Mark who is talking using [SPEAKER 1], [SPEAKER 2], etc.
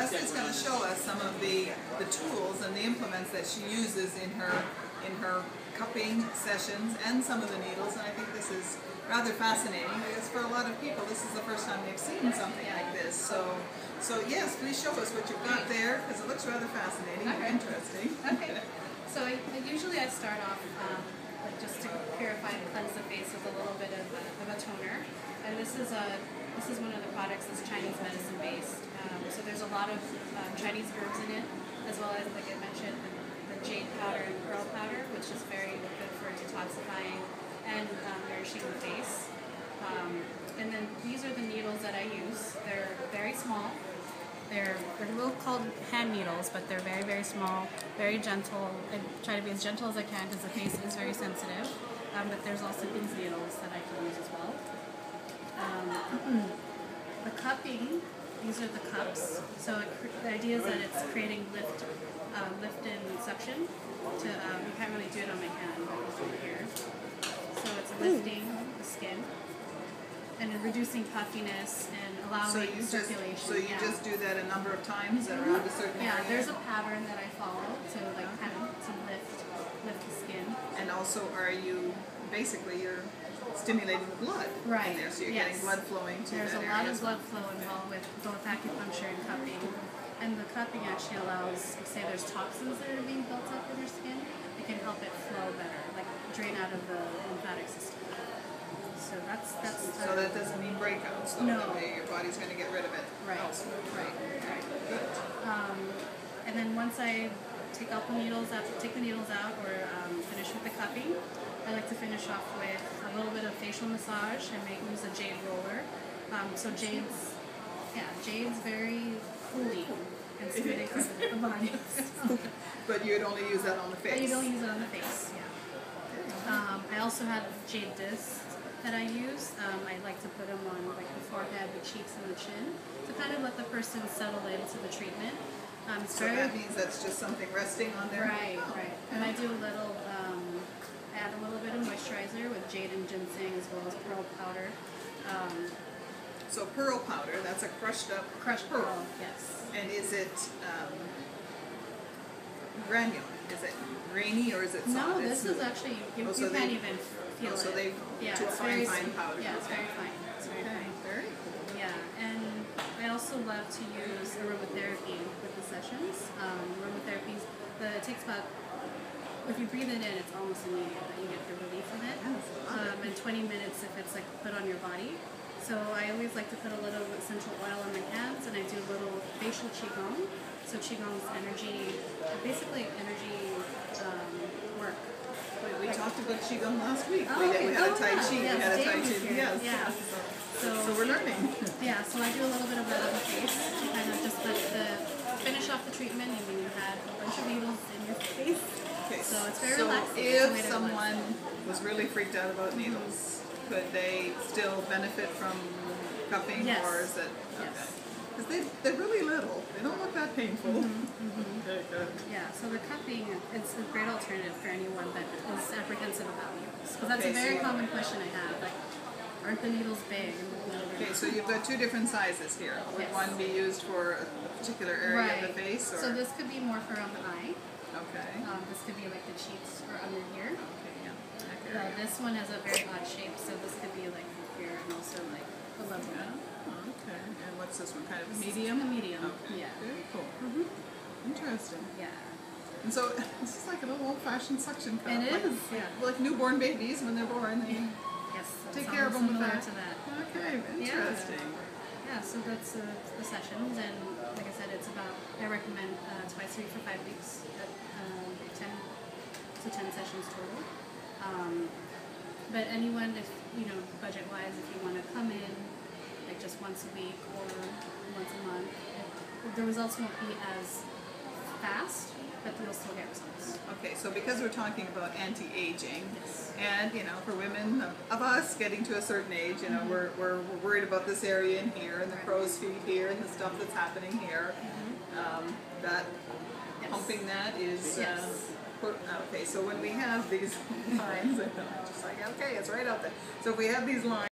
[SPEAKER 1] Lesley's going to show us some of the tools and the implements that she uses in her cupping sessions and some of the needles, and I think this is rather fascinating because for a lot of people this is the first time they've seen something like this. So yes, please show us what you've got there because it looks rather fascinating and interesting.
[SPEAKER 2] Okay. So usually I start off like just to purify and cleanse the face with a little bit of a toner, and this is one of the products that's Chinese medicine based. So there's a lot of Chinese herbs in it, as well as, like I mentioned, the jade powder and pearl powder, which is very good for detoxifying and nourishing the face. And then these are the needles that I use. They're very small. They're a little called hand needles, but they're very, very small, very gentle. I try to be as gentle as I can because the face is very sensitive. But there's also these needles that I can use as well. The cupping, these are the cups. So the idea is that it's creating lift and suction. You can't really do it on my hand, but it's over here. So it's lifting the skin and reducing puffiness and allowing circulation.
[SPEAKER 1] So you just do that a number of times around a certain area?
[SPEAKER 2] Yeah, there's a pattern that I follow to kind of to lift the skin.
[SPEAKER 1] And also, you're stimulating the blood in there, so you're getting blood flowing to that area.
[SPEAKER 2] There's a lot of blood flow involved with both acupuncture and cupping. And the cupping actually allows, say there's toxins that are being built up in your skin, it can help it flow better, like drain out of the lymphatic system. So that's
[SPEAKER 1] so that doesn't mean breakouts, though. No. Your body's going to get rid of it.
[SPEAKER 2] Right. Good. And then once I take the needles out, or finish with the cupping, I like to finish off with a little bit of facial massage. I may use a jade roller. So jade's very cooling and soothing for the body.
[SPEAKER 1] But you'd only use that on the face.
[SPEAKER 2] You'd only use it on the face. Yeah. I also have jade discs that I use. I like to put them on like the forehead, the cheeks, and the chin to kind of let the person settle into the treatment.
[SPEAKER 1] So that means that's just something resting on there?
[SPEAKER 2] Right. And I do a little, add a little bit of moisturizer with jade and ginseng as well as pearl powder.
[SPEAKER 1] So pearl powder, that's a crushed pearl.
[SPEAKER 2] Yes.
[SPEAKER 1] And is it granular? Is it grainy or is it soft?
[SPEAKER 2] No, this is actually, you can't even feel it.
[SPEAKER 1] So they to a fine powder.
[SPEAKER 2] Yeah, it's very fine. It's very fine.
[SPEAKER 1] Very cool.
[SPEAKER 2] Yeah, and I also love to use aromatherapy with the sessions. Aromatherapy, it takes about, if you breathe it in, it's almost immediate that you get the relief from it. And 20 minutes if it's like put on your body. So I always like to put a little essential oil on my hands, and I do a little facial qigong. So qigong is basically energy work.
[SPEAKER 1] We talked about qigong last week.
[SPEAKER 2] Oh,
[SPEAKER 1] we had a tai chi.
[SPEAKER 2] Yes,
[SPEAKER 1] we had a tai chi.
[SPEAKER 2] Yes.
[SPEAKER 1] Yeah. So we're learning.
[SPEAKER 2] Yeah. So I do a little bit of that on the face to kind of just finish off the treatment. You had a bunch of needles in your face. Okay. So it's very relaxing.
[SPEAKER 1] So if someone was really freaked out about needles, could they still benefit from cupping?
[SPEAKER 2] Yes.
[SPEAKER 1] Or is it? Okay.
[SPEAKER 2] Yes.
[SPEAKER 1] Because they're really little. They don't look that painful. Very good.
[SPEAKER 2] Yeah, so the cupping, it's a great alternative for anyone that is apprehensive about needles. Because that's a very common question I have. Like, aren't the needles big?
[SPEAKER 1] Okay, so you've got two different sizes here. Would one be used for a particular area of the face? Or?
[SPEAKER 2] So this could be more for around the eye.
[SPEAKER 1] Okay.
[SPEAKER 2] This could be like the cheeks or under here.
[SPEAKER 1] Okay, yeah.
[SPEAKER 2] This one has a very odd shape, so this could be like here and also like below that.
[SPEAKER 1] Okay. And what's this one? Kind of medium?
[SPEAKER 2] A medium.
[SPEAKER 1] Okay.
[SPEAKER 2] Yeah.
[SPEAKER 1] Very cool. Interesting.
[SPEAKER 2] Yeah.
[SPEAKER 1] And so this is like a little old-fashioned suction cup.
[SPEAKER 2] It is. Yeah.
[SPEAKER 1] Like newborn babies when they're born.
[SPEAKER 2] Yes.
[SPEAKER 1] Take care of them with that.
[SPEAKER 2] To that.
[SPEAKER 1] Okay. Interesting.
[SPEAKER 2] Yeah. So that's the sessions, and like I said, I recommend twice a week for 5 weeks. 10 sessions total. But anyone, if budget-wise, if you want to come in like just once a week or once a month, the results won't be as fast, but you'll still get results.
[SPEAKER 1] Okay, so because we're talking about anti-aging, and for women of us getting to a certain age, we're worried about this area in here and the crow's feet here and the stuff that's happening here. That pumping that is. Okay, so when we have these lines, I'm just like, okay, it's right out there. So if we have these lines.